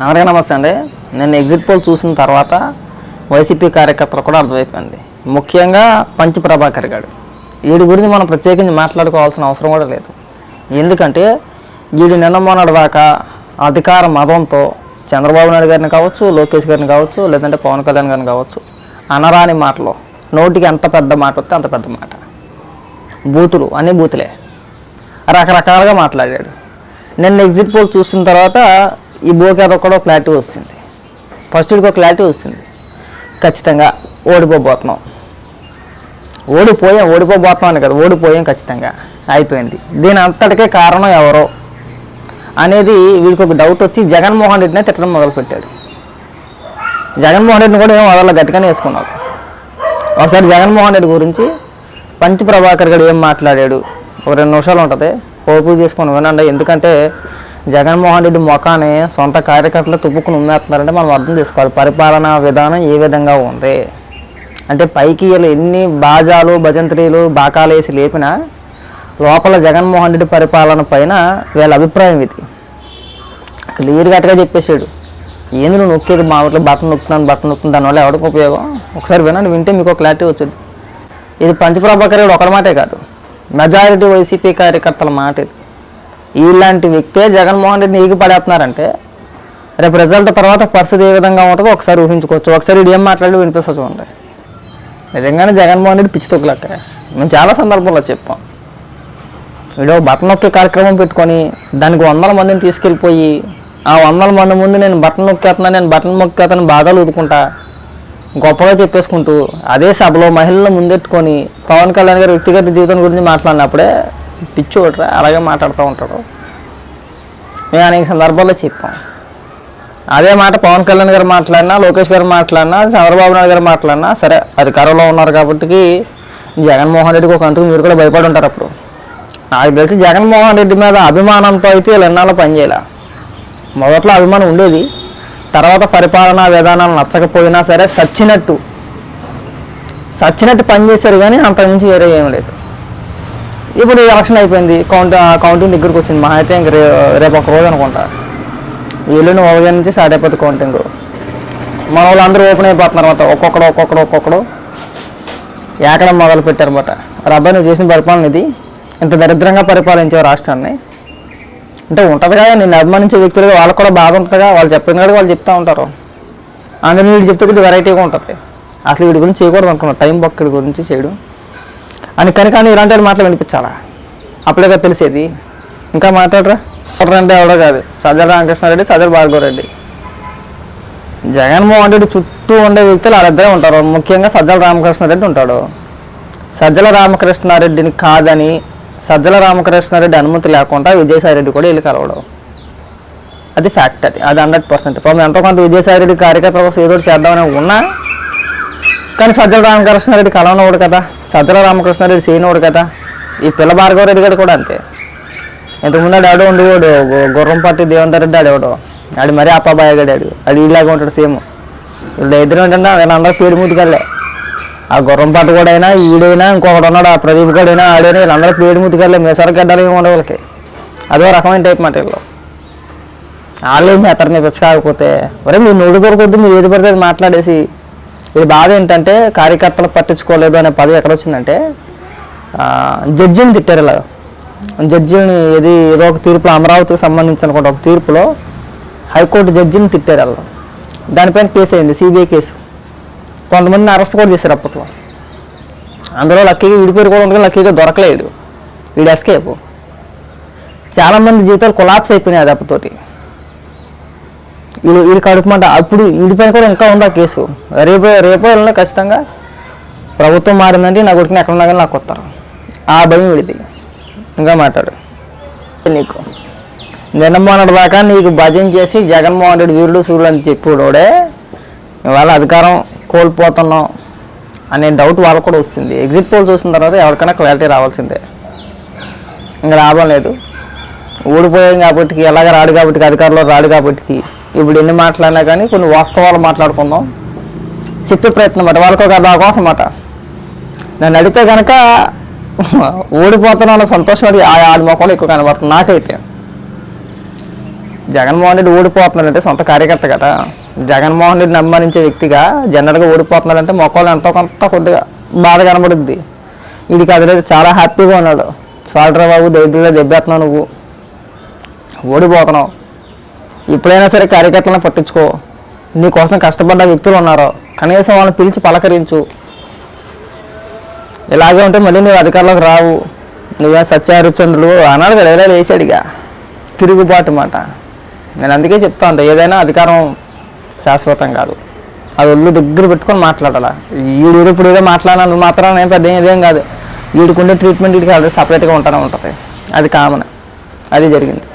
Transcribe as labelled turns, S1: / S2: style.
S1: అందరికీ నమస్తే అండి. నేను ఎగ్జిట్ పోల్ చూసిన తర్వాత వైసీపీ కార్యకర్తలు కూడా అర్థమైపోయింది. ముఖ్యంగా పంచి ప్రభాకర్ గారు, వీడి గురించి మనం ప్రత్యేకించి మాట్లాడుకోవాల్సిన అవసరం కూడా లేదు. ఎందుకంటే వీడు నిన్న మొన్నటి దాకా అధికార మదంతో చంద్రబాబు నాయుడు గారిని కావచ్చు, లోకేష్ గారిని కావచ్చు, లేదంటే పవన్ కళ్యాణ్ గారిని కావచ్చు, అనరాని మాటలు, నోటికి ఎంత పెద్ద మాట వస్తే అంత పెద్ద మాట, బూతులు అన్నీ బూతులే రకరకాలుగా మాట్లాడాడు. నిన్న ఎగ్జిట్ పోల్ చూసిన తర్వాత ఈ బోకి అదొక్కడో క్లారిటీ వస్తుంది. ఫస్ట్ వీడికి ఒక క్లారిటీ వస్తుంది, ఖచ్చితంగా ఓడిపోబోతున్నాం అని కదా, ఓడిపోయాం ఖచ్చితంగా, అయిపోయింది. దీని అంతటికే కారణం ఎవరో అనేది వీడికి ఒక డౌట్ వచ్చి జగన్మోహన్ రెడ్డినే తిట్టడం మొదలుపెట్టాడు. జగన్మోహన్ రెడ్డిని కూడా ఏం వదల గట్టిగానే వేసుకున్నారు. ఒకసారి జగన్మోహన్ రెడ్డి గురించి పంచి ప్రభాకర్ గారు ఏం మాట్లాడాడు ఒక 2 నిమిషాలు ఉంటుంది, ఓపిక చేసుకొని వినండి. ఎందుకంటే జగన్మోహన్ రెడ్డి మొఖాన్ని సొంత కార్యకర్తలు తుప్పుకుని ఉమ్మేస్తున్నారంటే మనం అర్థం చేసుకోవాలి పరిపాలనా విధానం ఏ విధంగా ఉంది అంటే. పైకి వీళ్ళు ఎన్ని బాజాలు భజంత్రీలు బాకాలు వేసి లేపినా లోపల జగన్మోహన్ రెడ్డి పరిపాలన పైన వీళ్ళ అభిప్రాయం ఇది క్లియర్ కట్గా చెప్పేశాడు. ఏంది నువ్వు నొక్కేది మా ఊట్లో బట్టలు నొక్కుతుంది దానివల్ల ఎవరికి ఉపయోగం? ఒకసారి వినండి, వింటే మీకు క్లారిటీ వచ్చింది. ఇది పంచి ప్రభాకర్ గారు ఒకరి మాటే కాదు, మెజారిటీ వైసీపీ కార్యకర్తల మాట ఇది. ఇలాంటి వ్యక్తే జగన్మోహన్ రెడ్డిని ఈగి పడేస్తున్నారంటే రేపు రిజల్ట్ తర్వాత పరిస్థితి ఏ విధంగా ఉంటుందో ఒకసారి ఊహించుకోవచ్చు. ఒకసారి ఇది ఏం మాట్లాడి వినిపిస్తా చూడండి. నిజంగానే జగన్మోహన్ రెడ్డి పిచ్చి తొక్కులక్క. మేము చాలా సందర్భంలో చెప్పాం, వీడియో బటన్ నొక్కే కార్యక్రమం పెట్టుకొని దానికి 100 మందిని తీసుకెళ్ళిపోయి ఆ 100 మంది ముందు నేను బటన్ నొక్కేస్తాను బాధలు ఊదుకుంటా గొప్పగా చెప్పేసుకుంటూ అదే సభలో మహిళలను ముందెట్టుకొని పవన్ కళ్యాణ్ గారి వ్యక్తిగత జీవితం గురించి మాట్లాడినప్పుడే పిచ్చి ఒకట్రా అలాగే మాట్లాడుతూ ఉంటాడు. మేము అనేక సందర్భాల్లో చెప్పాం. అదే మాట పవన్ కళ్యాణ్ గారు మాట్లాడినా, లోకేష్ గారు మాట్లాడినా, చంద్రబాబు నాయుడు గారు మాట్లాడినా సరే అధికారంలో ఉన్నారు కాబట్టి జగన్మోహన్ రెడ్డికి ఒక అంతకు మీరు కూడా భయపడి ఉంటారు. అప్పుడు నాకు తెలిసి జగన్మోహన్ రెడ్డి మీద అభిమానంతో అయితే వీళ్ళు ఎన్నాళ్ళు పనిచేయాల. మొదట్లో అభిమానం ఉండేది, తర్వాత పరిపాలనా విధానాలు నచ్చకపోయినా సరే సచ్చినట్టు పనిచేశారు, కానీ అంతకుమించి వేరే ఏం లేదు. ఇప్పుడు ఎలక్షన్ అయిపోయింది, కౌంటింగ్ దగ్గరికి వచ్చింది. మహా అయితే ఇంక రేపు ఒక రోజు అనుకుంటా, వీళ్ళని ఉదయం నుంచి స్టార్ట్ అయిపోతుంది కౌంటింగ్. మన వాళ్ళందరూ ఓపెన్ అయిపోతున్నారు అనమాట. ఒక్కొక్కడు ఏకడం మొదలు పెట్టారన్నమాట. రబ్బాయి నువ్వు చేసిన పరిపాలన ఇది, ఇంత దరిద్రంగా పరిపాలించావు రాష్ట్రాన్ని అంటే ఉంటుంది కదా. నేను అభిమానించే వ్యక్తులుగా వాళ్ళకు కూడా బాధ ఉంటుందిగా, వాళ్ళు చెప్పిన కూడా వాళ్ళు చెప్తూ ఉంటారు. అందులో వీడు చెప్తే కొద్దిగా వెరైటీగా ఉంటుంది. అసలు వీడి గురించి చేయకూడదు అనుకున్నాను, టైం బొక్కడి గురించి చేయడం అని. కానీ ఇలాంటి మాటలు వినిపించాలా? అప్పుడే తెలిసేది. ఇంకా మాట్లాడరా అంటే ఎవడో కాదు, సజ్జల రామకృష్ణారెడ్డి, సజ్జల భార్గవరెడ్డి. జగన్మోహన్ రెడ్డి చుట్టూ ఉండే వ్యక్తులు వాళ్ళిద్దరే ఉంటారు. ముఖ్యంగా సజ్జల రామకృష్ణారెడ్డి ఉంటాడు. సజ్జల రామకృష్ణారెడ్డిని కాదని సజ్జల రామకృష్ణారెడ్డి అనుమతి లేకుండా విజయసాయిరెడ్డి కూడా వెళ్ళి కలవడం, అది ఫ్యాక్ట్. అది 100%. పాపం ఎంతో కొంత విజయసాయిరెడ్డి కార్యకర్తల కోసం ఏదో చేద్దామని ఉన్నా, కానీ సజ్జల రామకృష్ణారెడ్డి కలవనవాడు కదా, సజ్జల రామకృష్ణారెడ్డి చేయనవాడు కదా. ఈ పిల్ల భార్గవరెడ్డి గారు కూడా అంతే. ఇంతకుముందు ఆడో ఉండేవాడు గుర్రంపాటి దేవేందర్ రెడ్డి, ఆడేవాడు ఆడు మరీ అప్పాబాయ్ గడాడు, అది ఇలాగే ఉంటాడు సేమ్. వీళ్ళు ఇద్దరు ఏంటంటే వీళ్ళందరూ పేరు మూతికల్లే. ఆ గుర్రంపాటి కూడా అయినా ఈడైనా ఇంకొకటి ఉన్నాడు, ఆ ప్రదీప్ గడైనా ఆడైనా వీళ్ళందరూ పేరు మూతికల్లే. మేసర గడ్డలు ఏమి ఉండే వాళ్ళకి అదో రకమైన టైప్ మాట. వీళ్ళు వాళ్ళు ఏమి అతని పిచ్చి కాకపోతే మరి మీరు నోడు దొరకొద్దు, మీరు ఏది పడితే అది మాట్లాడేసి. ఇది బాధ ఏంటంటే కార్యకర్తలు పట్టించుకోలేదు అనే పదవి ఎక్కడ వచ్చిందంటే జడ్జిని తిట్టారు. ఇలా జడ్జిని ఏదో ఒక తీర్పులో, అమరావతికి సంబంధించి అనుకుంటే ఒక తీర్పులో హైకోర్టు జడ్జిని తిట్టారు. వాళ్ళు దానిపైన కేసు అయింది, సిబిఐ కేసు. కొంతమందిని అరెస్ట్ కూడా చేశారు అప్పట్లో. అందులో లక్కీగా వీడిపోయి కూడా ఉంటుంది, లక్కీగా దొరకలేడు, వీడు ఎస్కేప్. చాలామంది జీవితాలు కొలాప్స్ అయిపోయినాయి దెబ్బతోటి. వీళ్ళు కడుపుమంట. అప్పుడు వీడిపైన కూడా ఇంకా ఉంది ఆ కేసు. రేపో వెళ్ళినా ఖచ్చితంగా ప్రభుత్వం మారిందంటే నా కొడుకుని ఎక్కడ ఉన్నా కానీ నాకు వస్తారు, ఆ భయం వీడిది. ఇంకా మాట్లాడు. నీకు నిన్నమోనటి దాకా నీకు భజన చేసి జగన్మోహన్ రెడ్డి వీరుడు సూర్యుడు అని చెప్పాడే, వాళ్ళ అధికారం కోల్పోతున్నాం అనే డౌట్ వాళ్ళకు కూడా వస్తుంది. ఎగ్జిట్ పోల్ చూసిన తర్వాత ఎవరికైనా క్లారిటీ రావాల్సిందే. ఇంకా లాభం లేదు, ఓడిపోయాం కాబట్టి, ఎలాగ రాడు కాబట్టి, అధికారంలో రాడు కాబట్టి. ఇప్పుడు ఎన్ని మాట్లాడినా కానీ కొన్ని వాస్తవాలు మాట్లాడుకుందాం, చెప్పే ప్రయత్నం మాట. వాళ్ళకి ఒక అవకాశం మాట. నన్ను అడిగితే కనుక ఓడిపోతున్నా సంతోషం ఆడి మొక్కలు ఎక్కువ కనబడుతుంది నాకైతే. జగన్మోహన్ రెడ్డి ఓడిపోతున్నాడంటే సొంత కార్యకర్త కదా, జగన్మోహన్ రెడ్డిని అభిమానించే వ్యక్తిగా జనరల్గా ఓడిపోతున్నాడంటే మొక్కలు ఎంతో కొంత కొద్దిగా బాధ కనబడుద్ది. వీడికి అది లేదు, చాలా హ్యాపీగా ఉన్నాడు. సాల్ట్రా బాబు దరిద్రంగా దెబ్బేస్తున్నావు, నువ్వు ఓడిపోతున్నావు, ఎప్పుడైనా సరే కార్యకర్తలను పట్టించుకో, నీకోసం కష్టపడ్డ వ్యక్తులు ఉన్నారో కనీసం వాళ్ళని పిలిచి పలకరించు. ఇలాగే ఉంటే మళ్ళీ నువ్వు అధికారంలోకి రావు. నువ్వే సత్యహరిశ్చంద్రులు అన్నాడు కదా, ఏదైనా వేసాడుగా తిరుగుబాటు మాట. నేను అందుకే చెప్తా ఉంటా, ఏదైనా అధికారం శాశ్వతం కాదు, అది ఒళ్ళు దగ్గర పెట్టుకొని మాట్లాడాలా. వీడు ఇప్పుడు ఏదో మాట్లాడాలి మాత్రం నేను పెద్ద ఇదేం కాదు, వీడికి ఉండే ట్రీట్మెంట్ వీడికి సపరేట్గా ఉంటూనే ఉంటుంది, అది కామన్, అది జరిగింది.